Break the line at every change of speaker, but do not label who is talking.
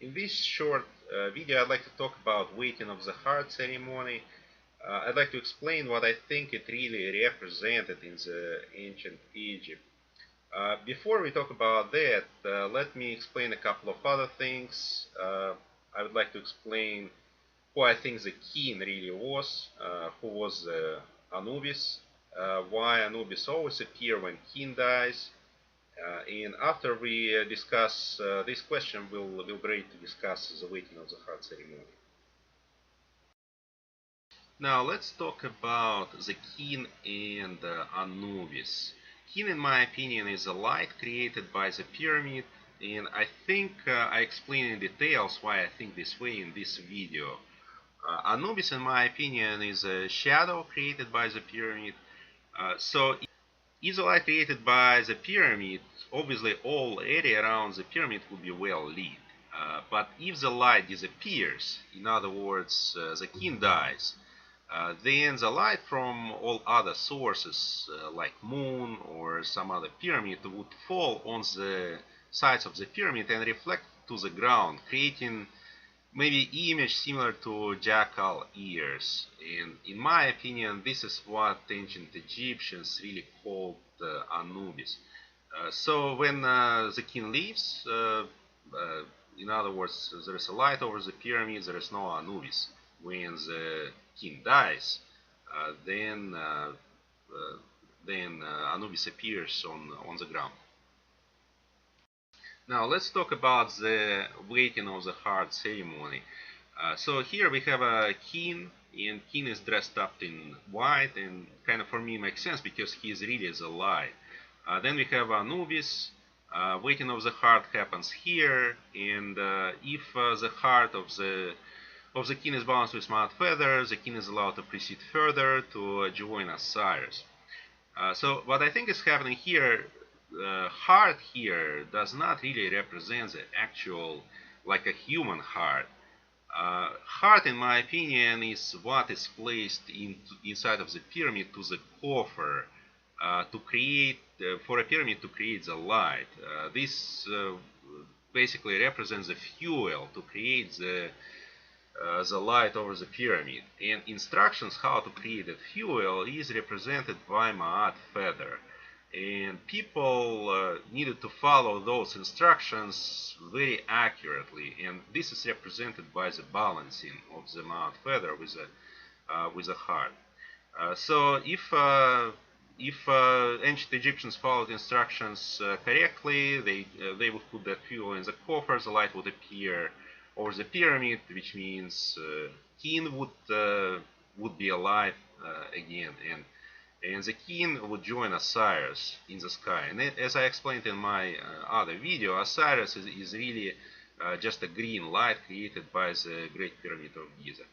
In this short video, I'd like to talk about Waken of the Heart ceremony. I'd like to explain what I think it really represented in the ancient Egypt. Before we talk about that, let me explain a couple of other things. I would like to explain who I think the king really was, who was Anubis, why Anubis always appears when king dies, and after we discuss this question, we'll be ready to discuss the Waking of the Heart ceremony. Now let's talk about the king and Anubis. King, in my opinion, is a light created by the pyramid, and I think I explain in details why I think this way in this video. Anubis, in my opinion, is a shadow created by the pyramid. So if the light created by the pyramid, obviously all area around the pyramid will be well lit. But if the light disappears, in other words, the king dies, then the light from all other sources, like moon or some other pyramid, would fall on the sides of the pyramid and reflect to the ground, creating maybe image similar to jackal ears. And in my opinion, this is what ancient Egyptians really called Anubis. So when the king leaves, in other words, there is a light over the pyramid, there is no Anubis. When the king dies, then Anubis appears on the ground. Now let's talk about the Waken of the Heart ceremony. So here we have a king, and king is dressed up in white, and kind of for me makes sense because he is really the light. Then we have Anubis. Waking of the Heart happens here, and if the heart of the king is balanced with mud feather, the king is allowed to proceed further to join Osiris. So what I think is happening here, heart here does not really represent the actual, like a human heart. Heart, in my opinion, is what is placed inside of the pyramid to the coffer to create, for a pyramid to create the light. This basically represents the fuel to create the light over the pyramid. And instructions how to create that fuel is represented by Ma'at feather. And people needed to follow those instructions very accurately. And this is represented by the balancing of the Ma'at feather with a heart. So if ancient Egyptians followed instructions correctly, they would put that fuel in the coffer, the light would appear over the pyramid, which means king would be alive again, and the king would join Osiris in the sky. And as I explained in my other video, Osiris is really just a green light created by the Great Pyramid of Giza.